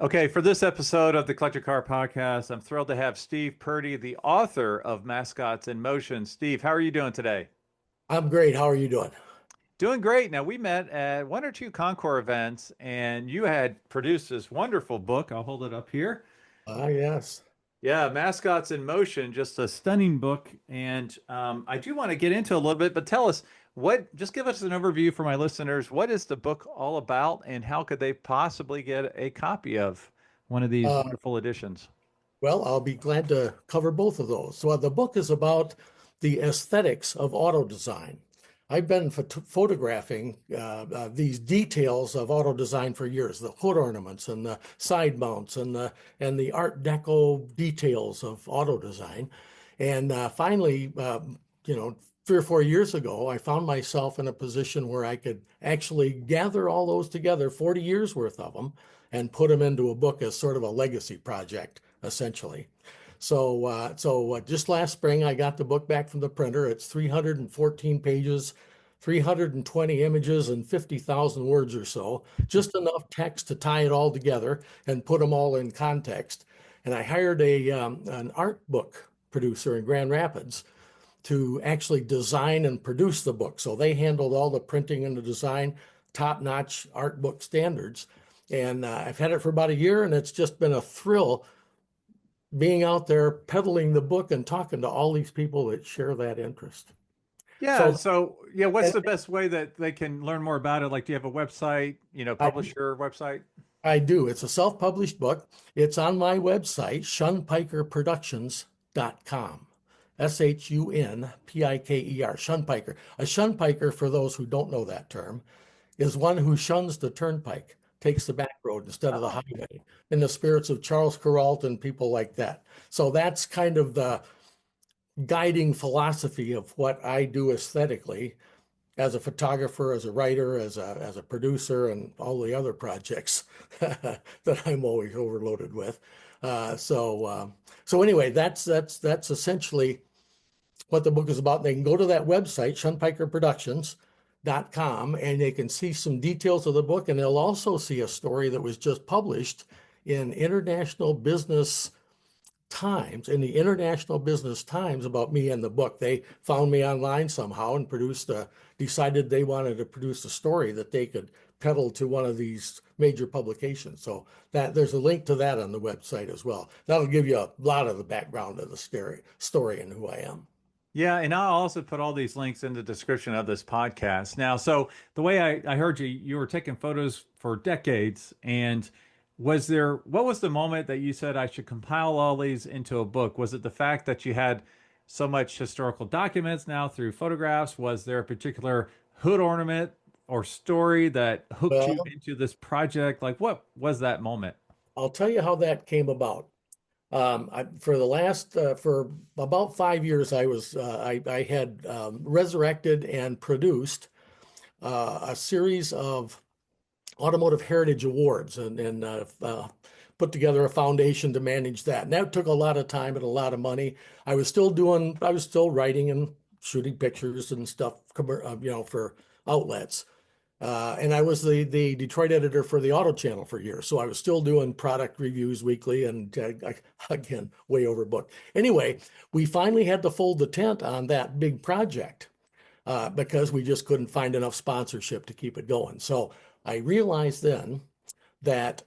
Okay, for this episode of the Collector Car Podcast, I'm thrilled to have Steve Purdy, the author of Mascots in Motion. Steve, how are you doing today? I'm great. How are you doing? Doing great. Now, we met at one or two Concours events, and you had produced this wonderful book. I'll hold it up here. Yes. Yeah, Mascots in Motion, just a stunning book. And I do want to get into a little bit, but tell us just give us an overview for my listeners. What is the book all about, and how could they possibly get a copy of one of these Uh, wonderful editions? well, I'll be glad to cover both of those. So, the book is about the aesthetics of auto design. I've been photographing these details of auto design for years, the hood ornaments and the side mounts and the Art Deco details of auto design. And finally, 3 or 4 years ago, I found myself in a position where I could actually gather all those together, 40 years worth of them, and put them into a book as sort of a legacy project, essentially. So just last spring, I got the book back from the printer. It's 314 pages, 320 images, and 50,000 words or so, just enough text to tie it all together and put them all in context. And I hired an art book producer in Grand Rapids to actually design and produce the book. So they handled all the printing and the design, top-notch art book standards. And I've had it for about a year, and it's just been a thrill being out there peddling the book and talking to all these people that share that interest. Yeah. So So, yeah, what's and the best way that they can learn more about it? Like, do you have a website, I, publisher website? I do. It's a self-published book. It's on my website, shunpikerproductions.com. Shunpiker, Shunpiker. A shunpiker, for those who don't know that term, is one who shuns the turnpike, takes the back road instead of the Oh, highway, in the spirits of Charles Kuralt and people like that. So that's kind of the guiding philosophy of what I do aesthetically as a photographer, as a writer, as a producer, and all the other projects that I'm always overloaded with. So anyway, that's essentially what the book is about. They can go to that website, shunpikerproductions.com, and they can see some details of the book, and they'll also see a story that was just published in International Business Times, in the International Business Times, about me and the book. They found me online somehow and decided they wanted to produce a story that they could peddle to one of these major publications. So that there's a link to that on the website as well. That'll give you a lot of the background of the story and who I am. yeah. And I'll also put all these links in the description of this podcast. Now, so the way I heard you, you were taking photos for decades. And what was the moment that you said I should compile all these into a book? Was it the fact that you had so much historical documents now through photographs? Was there a particular hood ornament or story that hooked you Well, into this project? Like, what was that moment? I'll tell you how that came about. For about 5 years, I had resurrected and produced a series of Automotive Heritage Awards and put together a foundation to manage that. And that took a lot of time and a lot of money. I was still writing and shooting pictures and stuff, for outlets. And I was the Detroit editor for the Auto Channel for years. So I was still doing product reviews weekly and again, way overbooked. Anyway, we finally had to fold the tent on that big project because we just couldn't find enough sponsorship to keep it going. So I realized then that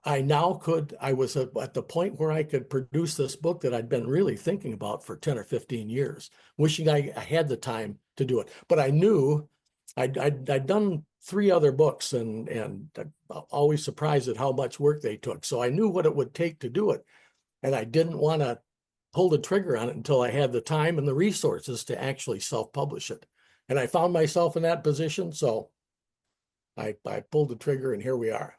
I was at the point where I could produce this book that I'd been really thinking about for 10 or 15 years, wishing I had the time to do it. But I knew I'd done three other books and always surprised at how much work they took. So I knew what it would take to do it. And I didn't want to pull the trigger on it until I had the time and the resources to actually self-publish it. And I found myself in that position. So I pulled the trigger and here we are.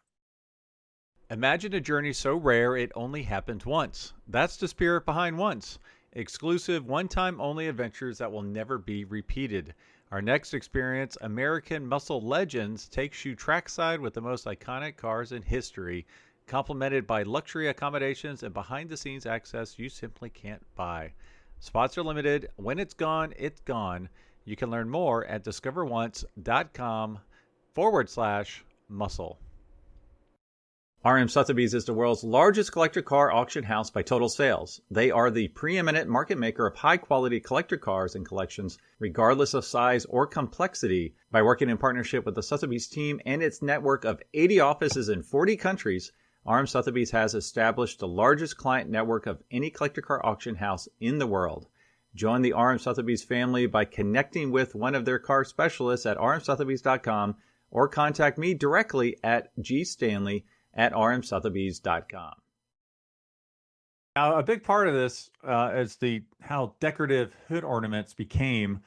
Imagine a journey so rare it only happened once. That's the spirit behind Once. Exclusive, one time only adventures that will never be repeated. Our next experience, American Muscle Legends, takes you trackside with the most iconic cars in history, complemented by luxury accommodations and behind the scenes access you simply can't buy. Spots are limited. When it's gone, it's gone. You can learn more at discoveronce.com/muscle. RM Sotheby's is the world's largest collector car auction house by total sales. They are the preeminent market maker of high-quality collector cars and collections, regardless of size or complexity. By working in partnership with the Sotheby's team and its network of 80 offices in 40 countries, RM Sotheby's has established the largest client network of any collector car auction house in the world. Join the RM Sotheby's family by connecting with one of their car specialists at rmsotheby's.com or contact me directly at gstanley@rmsotheby's.com. Now, a big part of this is the how decorative hood ornaments became,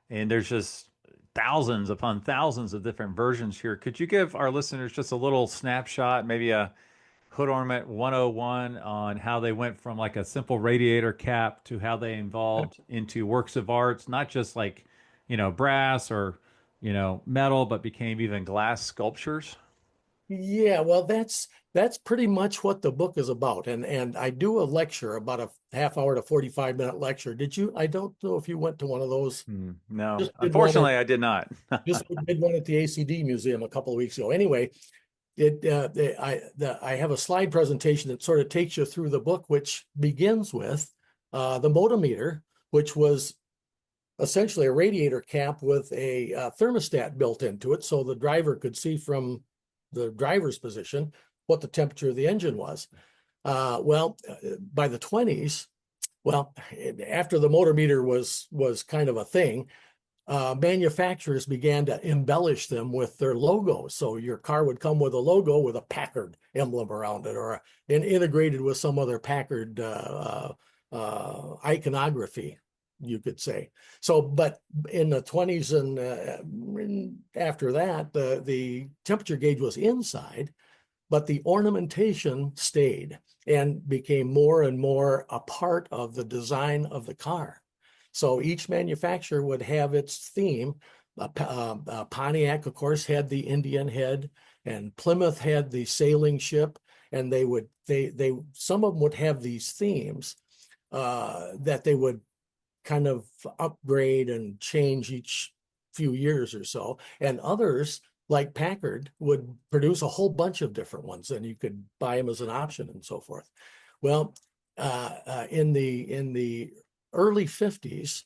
and there's just thousands upon thousands of different versions here. Could you give our listeners just a little snapshot, maybe a Hood Ornament 101 on how they went from like a simple radiator cap to how they evolved into works of arts, not just like, brass or, metal, but became even glass sculptures? Yeah, well, that's pretty much what the book is about. And I do a lecture, about a half hour to 45-minute lecture. Did you? I don't know if you went to one of those. No, Just did one at unfortunately, I did not. just did one at the ACD Museum a couple of weeks ago. Anyway, I have a slide presentation that sort of takes you through the book, which begins with the motometer, which was essentially a radiator cap with a thermostat built into it, so the driver could see from the driver's position what the temperature of the engine was. By the 20s, after the motometer was kind of a thing, manufacturers began to embellish them with their logos. So your car would come with a logo with a Packard emblem around it, or integrated with some other Packard iconography, you could say. So, but in the 20s and after that, the temperature gauge was inside, but the ornamentation stayed and became more and more a part of the design of the car. So each manufacturer would have its theme. Pontiac, of course, had the Indian head, and Plymouth had the sailing ship. And some of them would have these themes that they would kind of upgrade and change each few years or so. And others, like Packard, would produce a whole bunch of different ones, and you could buy them as an option and so forth. Well, in the early 50s,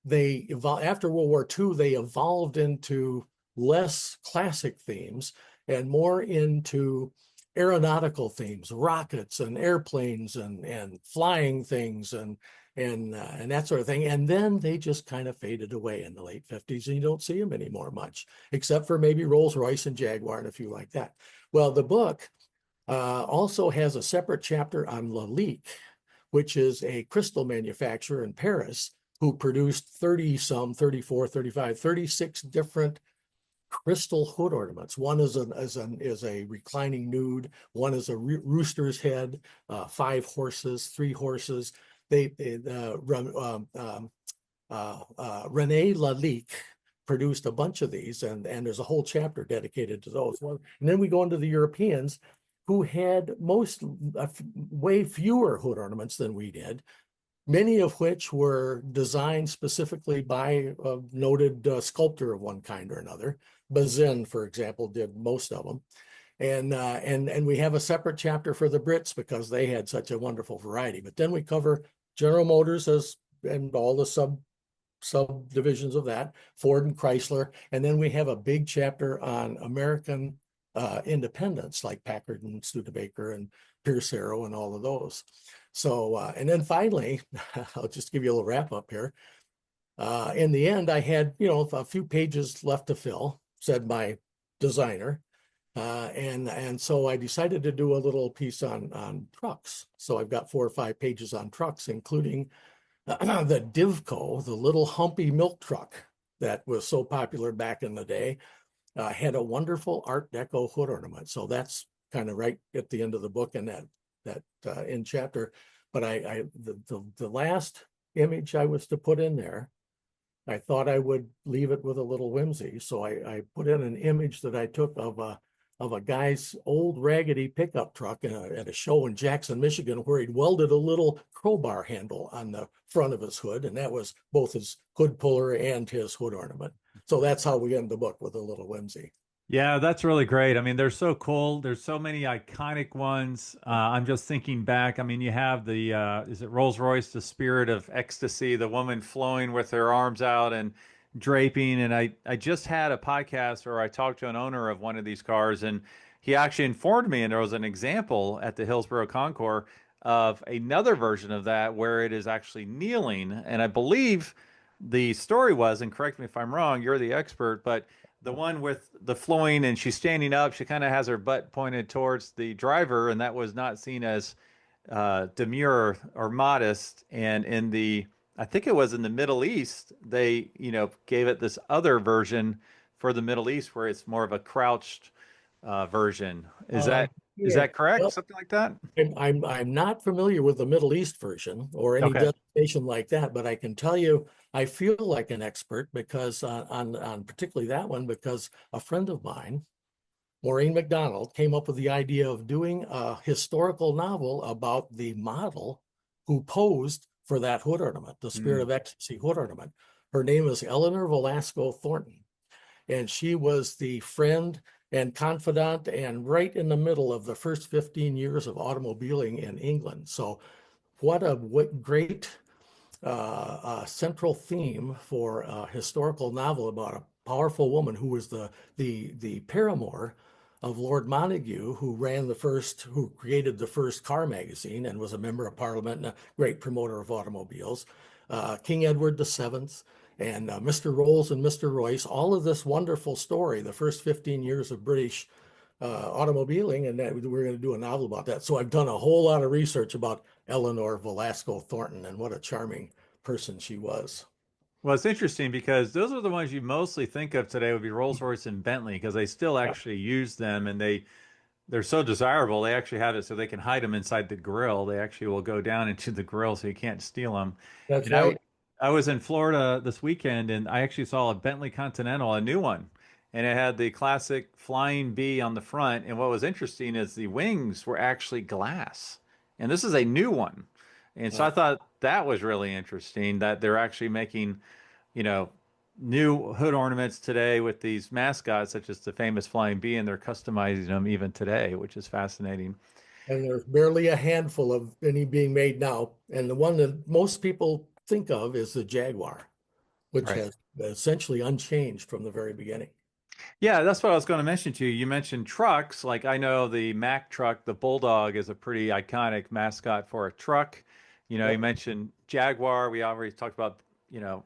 after World War II, they evolved into less classic themes and more into aeronautical themes, rockets and airplanes and flying things and that sort of thing. And then they just kind of faded away in the late 50s, and you don't see them anymore much, except for maybe Rolls-Royce and Jaguar and a few like that. Well, the book also has a separate chapter on Lalique, which is a crystal manufacturer in Paris who produced 30-some, 34, 35, 36 different crystal hood ornaments. One is a reclining nude. One is a rooster's head, 5 horses, 3 horses. René Lalique produced a bunch of these, and there's a whole chapter dedicated to those. And then we go into the Europeans, who had way fewer hood ornaments than we did, many of which were designed specifically by a noted sculptor of one kind or another. Bazin, for example, did most of them. And we have a separate chapter for the Brits because they had such a wonderful variety. But then we cover General Motors and all the subdivisions of that, Ford and Chrysler. And then we have a big chapter on American independents, like Packard and Studebaker and Pierce Arrow and all of those. So, and then finally, I'll just give you a little wrap up here. In the end, I had, a few pages left to fill, said my designer. And so I decided to do a little piece on trucks. So I've got 4 or 5 pages on trucks, including the Divco, the little humpy milk truck that was so popular back in the day, had a wonderful Art Deco hood ornament. So that's kind of right at the end of the book in that end chapter. But the last image I was to put in there, I thought I would leave it with a little whimsy. So I put in an image that I took of a guy's old raggedy pickup truck at a show in Jackson, Michigan, where he'd welded a little crowbar handle on the front of his hood. And that was both his hood puller and his hood ornament. So that's how we end the book, with a little whimsy. Yeah, that's really great. I mean, they're so cool. There's so many iconic ones. I'm just thinking back. I mean, you have the is it Rolls-Royce, the Spirit of Ecstasy, the woman flowing with her arms out and draping. And I just had a podcast where I talked to an owner of one of these cars, and he actually informed me, and there was an example at the Hillsborough Concours of another version of that where it is actually kneeling. And I believe the story was, and correct me if I'm wrong, you're the expert, but the one with the flowing and she's standing up, she kind of has her butt pointed towards the driver, and that was not seen as demure or modest. And in the, I think it was in the Middle East, they, gave it this other version for the Middle East where it's more of a crouched version. Is Uh, is yeah. that correct? Well, Something like that? I'm not familiar with the Middle East version or any Okay. designation like that, but I can tell you I feel like an expert because on particularly that one because a friend of mine, Maureen McDonald, came up with the idea of doing a historical novel about the model who posed for that hood ornament, the Spirit Hmm. of Ecstasy hood ornament. Her name is Eleanor Velasco Thornton, and she was the friend and confidant and right in the middle of the first 15 years of automobiling in England. So what great central theme for a historical novel about a powerful woman who was the paramour of Lord Montagu, who created the first car magazine and was a member of Parliament and a great promoter of automobiles. King Edward VII and Mr. Rolls and Mr. Royce, all of this wonderful story, the first 15 years of British automobiling, and that we're going to do a novel about that. So I've done a whole lot of research about Eleanor Velasco Thornton and what a charming person she was. Well, it's interesting because those are the ones you mostly think of today would be Rolls-Royce and Bentley because they still Yeah, actually use them, and they're so desirable. They actually have it so they can hide them inside the grill. They actually will go down into the grill so you can't steal them. that's And right. I was in Florida this weekend and I actually saw a Bentley Continental, a new one. And it had the classic flying B on the front. And what was interesting is the wings were actually glass. And this is a new one. And so I Uh, thought that was really interesting that they're actually making, you know, new hood ornaments today with these mascots, such as the famous Flying Bee, and they're customizing them even today, which is fascinating. and there's barely a handful of any being made now. And the one that most people think of is the Jaguar, which Right. has essentially unchanged from the very beginning. Yeah, that's what I was going to mention to you. You mentioned trucks. Like I know the Mack truck, the Bulldog is a pretty iconic mascot for a truck. You Yep. mentioned Jaguar. We already talked about,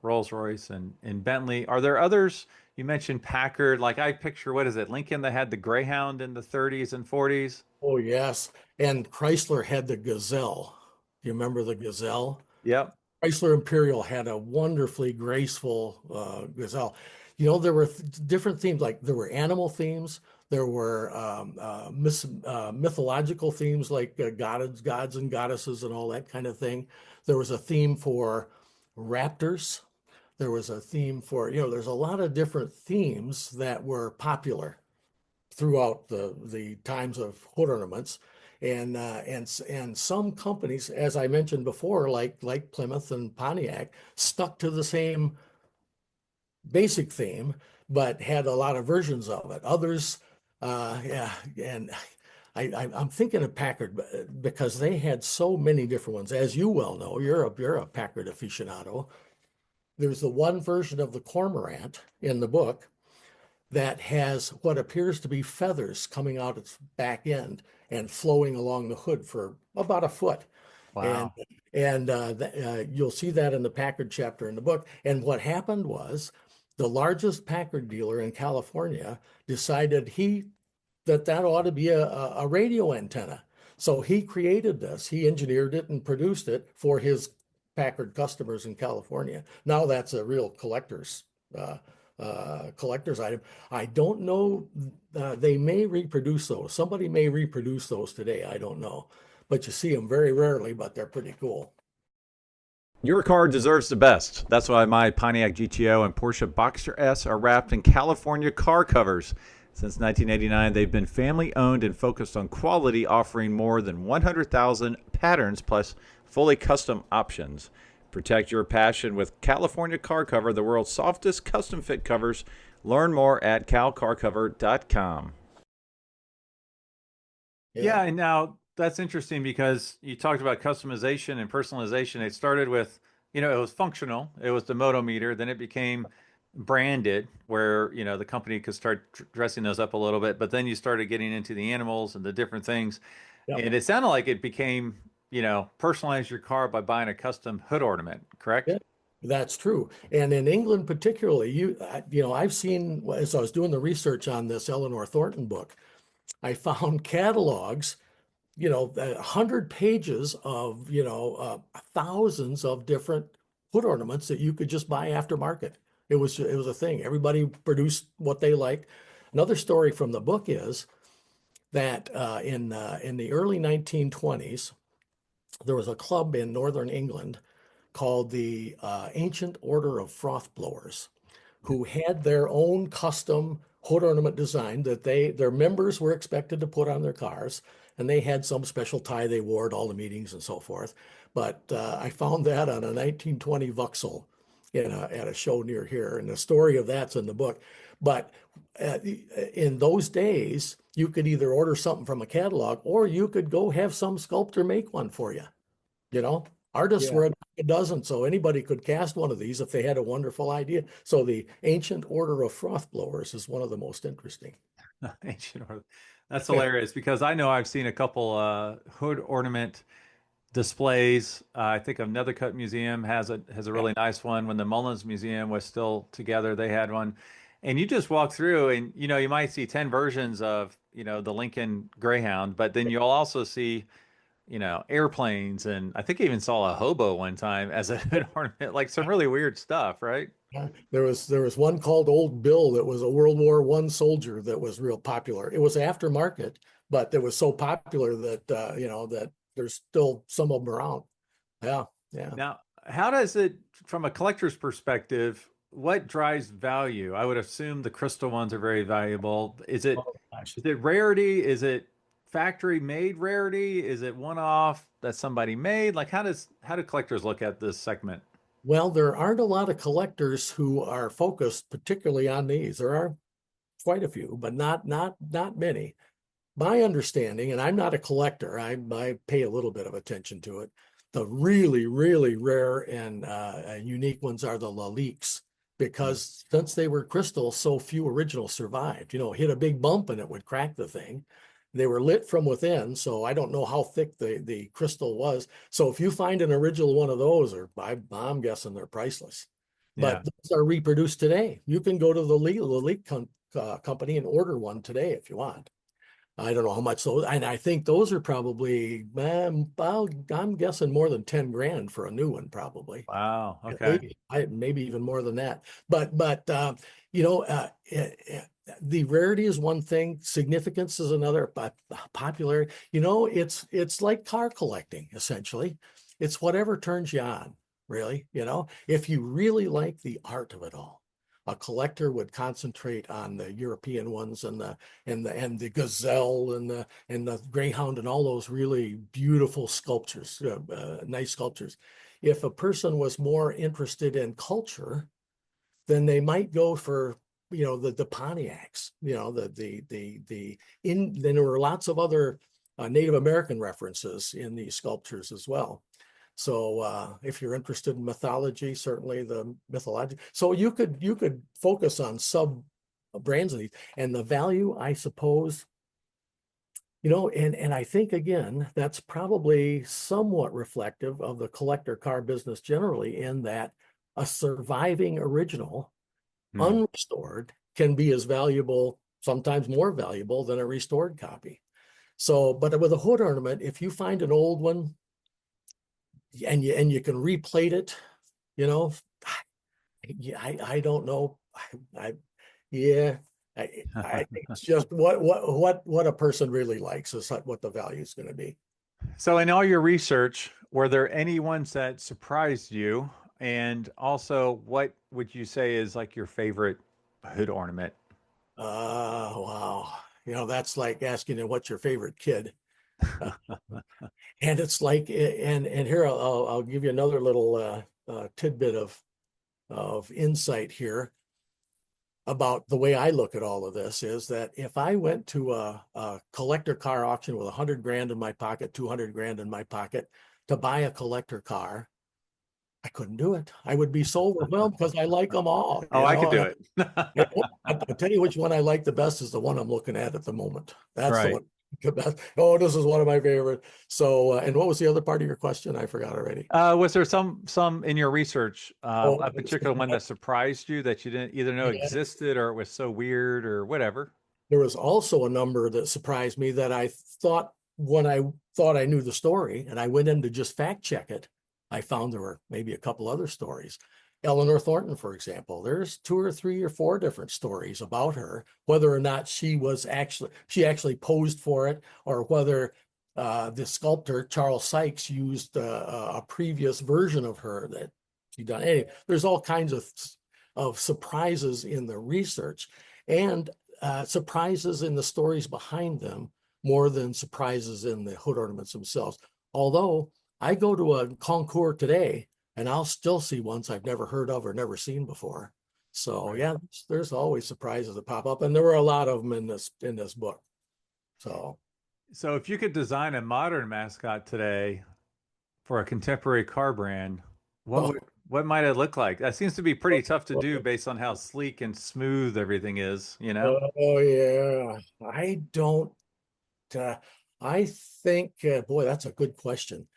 Rolls-Royce and Bentley. Are there others? You mentioned Packard. Like I picture, what is it? Lincoln that had the Greyhound in the 30s and 40s. Oh, yes. And Chrysler had the Gazelle. Do you remember the Gazelle? Yep. Chrysler Imperial had a wonderfully graceful gazelle. There were different themes, like there were animal themes, there were mythological themes like gods and goddesses and all that kind of thing. There was a theme for raptors. There was a theme for, there's a lot of different themes that were popular throughout the times of hood ornaments. And some companies, as I mentioned before, like Plymouth and Pontiac, stuck to the same basic theme, but had a lot of versions of it. Others, yeah, and I'm thinking of Packard because they had so many different ones. As you well know, you're a Packard aficionado. There's the one version of the Cormorant in the book that has what appears to be feathers coming out its back end and flowing along the hood for about a foot. And Wow. you'll see that in the Packard chapter in the book. And what happened was the largest Packard dealer in California decided that ought to be a radio antenna. So he created this. He engineered it and produced it for his Packard customers in California. Now that's a real uh, collector's item. I don't know. They may reproduce those. Somebody may reproduce those today. I don't know, but you see them very rarely. But they're pretty cool. Your car deserves the best. That's why my Pontiac GTO and Porsche Boxster S are wrapped in California car covers. Since 1989, they've been family owned and focused on quality, offering more than 100,000 patterns plus fully custom options. Protect your passion with California Car Cover, the world's softest custom fit covers, Learn more at calcarcover.com. Yeah. Yeah, and now that's interesting because you talked about customization and personalization. It started with, it was functional. It was the motometer. Then it became branded, where, the company could start dressing those up a little bit. But then you started getting into the animals and the different things. Yep. And it sounded like it became, personalize your car by buying a custom hood ornament, correct? Yeah, that's true. And in England particularly, I've seen, as I was doing the research on this Eleanor Thornton book, I found catalogs, 100 pages of, thousands of different hood ornaments that you could just buy aftermarket. It was a thing. Everybody produced what they liked. Another story from the book is that in the early 1920s, there was a club in northern England called the Ancient Order of Froth Blowers, who had their own custom hood ornament design that their members were expected to put on their cars, and they had some special tie they wore at all the meetings and so forth. But I found that on a 1920 Vauxhall at a show near here, and the story of that's in the book. But in those days, you could either order something from a catalog or you could go have some sculptor make one for you. You know, artists Yeah. were a dozen, so anybody could cast one of these if they had a wonderful idea. So the Ancient Order of Froth Blowers is one of the most interesting. Ancient ornament. That's hilarious because I know I've seen a couple hood ornament displays. I think another Cut Museum has a Yeah. really nice one. When the Mullins Museum was still together, they had one. And you just walk through and you might see 10 versions of, the Lincoln Greyhound, but then you'll also see, airplanes, and I think I even saw a hobo one time as a hood ornament, like some really weird stuff, right? Yeah. There was one called Old Bill that was a World War I soldier that was real popular. It was aftermarket, but it was so popular that that there's still some of them around. Yeah, yeah. Now, how does it, from a collector's perspective, what drives value? I would assume the crystal ones are very valuable. Is it Oh gosh. is it rarity? Is it factory made rarity? Is it one off that somebody made? Like how do collectors look at this segment? Well, there aren't a lot of collectors who are focused particularly on these. There are quite a few, but not many. My understanding, and I'm not a collector, I pay a little bit of attention to it. The really, really rare and unique ones are the Laliques, Hmm. because since they were crystal, so few originals survived. Hit a big bump and it would crack the thing. They were lit from within, so I don't know how thick the crystal was. So if you find an original one of those, or I'm guessing they're priceless. Yeah. But those are reproduced today. You can go to the Lalique company and order one today if you want. I don't know how much those, and I think those are probably, I'm guessing more than 10 grand for a new one, probably. Wow. At Okay. least, maybe even more than that. But you know, the rarity is one thing, significance is another, but popularity, it's like car collecting, essentially. It's whatever turns you on, really. If you really like the art of it all. A collector would concentrate on the European ones and the gazelle and the greyhound and all those really beautiful sculptures, nice sculptures. If a person was more interested in culture, then they might go for the Pontiacs. Then there were lots of other Native American references in these sculptures as well. So if you're interested in mythology, certainly the mythology. So you could focus on sub brands of these, and the value, I suppose, and I think again, that's probably somewhat reflective of the collector car business generally, in that a surviving original, Hmm. unrestored, can be as valuable, sometimes more valuable than a restored copy. So, but with a hood ornament, if you find an old one and you can replate it, you know, I don't know. I yeah. I think it's just what a person really likes is what the value is going to be. So, in all your research, were there any ones that surprised you? And also, what would you say is like your favorite hood ornament? Wow. That's like asking them what's your favorite kid. Uh, and it's like, and here I'll give you another little tidbit of insight here. about the way I look at all of this is that if I went to a collector car auction with 100 grand in my pocket, 200 grand in my pocket to buy a collector car, I couldn't do it. I would be so overwhelmed because I like them all, Oh, you I could know. do And it. I'll tell you which one I like the best is the one I'm looking at the moment. That's the Right. one. The best. Oh, this is one of my favorite. So, and what was the other part of your question? I forgot already. Was there some in your research, Oh, a particular one that surprised you that you didn't either know yeah. existed or it was so weird or whatever? There was also a number that surprised me that I thought when I thought I knew the story and I went in to just fact check it, I found there were maybe a couple other stories. Eleanor Thornton, for example, there's two or three or four different stories about her, whether or not she actually posed for it, or whether the sculptor Charles Sykes used a previous version of her that she done. Anyway, there's all kinds of surprises in the research, and surprises in the stories behind them more than surprises in the hood ornaments themselves. Although I go to a concours today and I'll still see ones I've never heard of or never seen before. So Right. yeah, there's always surprises that pop up, and there were a lot of them in this book. So So if you could design a modern mascot today for a contemporary car brand, what would oh, what might it look like? That seems to be pretty tough to do based on how sleek and smooth everything is, you know? oh yeah, I don't. Uh, I think, boy, that's a good question.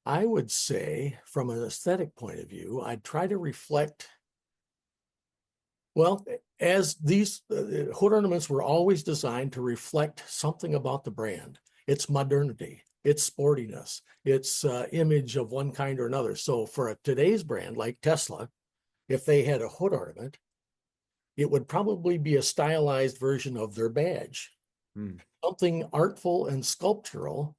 I would say, from an aesthetic point of view, I'd try to reflect. Well, as these hood ornaments were always designed to reflect something about the brand, its modernity, its sportiness, its image of one kind or another. So for today's brand like Tesla, if they had a hood ornament, it would probably be a stylized version of their badge, Hmm. something artful and sculptural,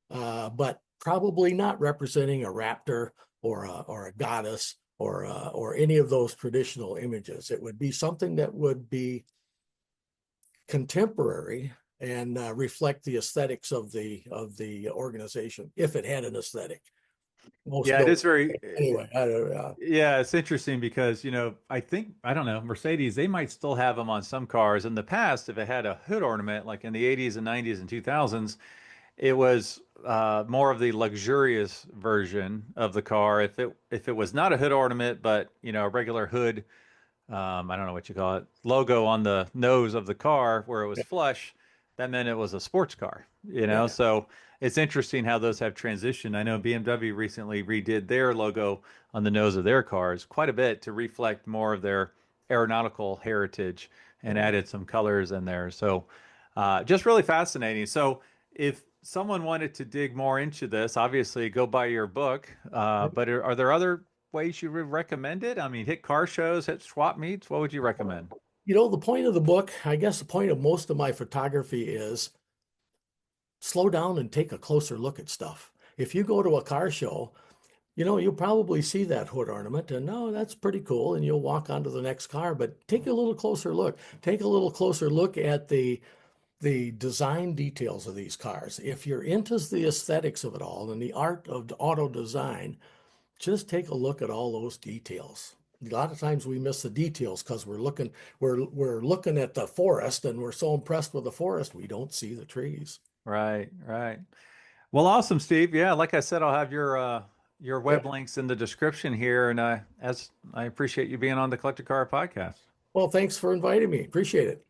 but probably not representing a raptor or a goddess or any of those traditional images. It would be something that would be contemporary and reflect the aesthetics of the organization if it had an aesthetic. Most Yeah, it don't. is very Anyway, yeah, it's interesting because, I think, I don't know, Mercedes, they might still have them on some cars. In the past, if it had a hood ornament, like in the 80s and 90s and 2000s, it was more of the luxurious version of the car. If it was not a hood ornament, but, a regular hood, I don't know what you call it, logo on the nose of the car where it was yeah, flush, that meant it was a sports car. yeah, So it's interesting how those have transitioned. I know BMW recently redid their logo on the nose of their cars quite a bit to reflect more of their aeronautical heritage and yeah. added some colors in there. So just really fascinating. So if someone wanted to dig more into this, obviously go buy your book. But are there other ways you would recommend it? I mean, hit car shows, hit swap meets. What would you recommend? The point of the book, I guess the point of most of my photography is slow down and take a closer look at stuff. If you go to a car show, you'll probably see that hood ornament and no, that's pretty cool. And you'll walk on to the next car, but take a little closer look. Take a little closer look at the design details of these cars. If you're into the aesthetics of it all and the art of auto design, just take a look at all those details. A lot of times we miss the details because we're looking at the forest and we're so impressed with the forest we don't see the trees. Right, right. Well, awesome, Steve. Yeah, like I said, I'll have your Yeah. web links in the description here, and as I appreciate you being on the Collector Car podcast. Well, thanks for inviting me. Appreciate it.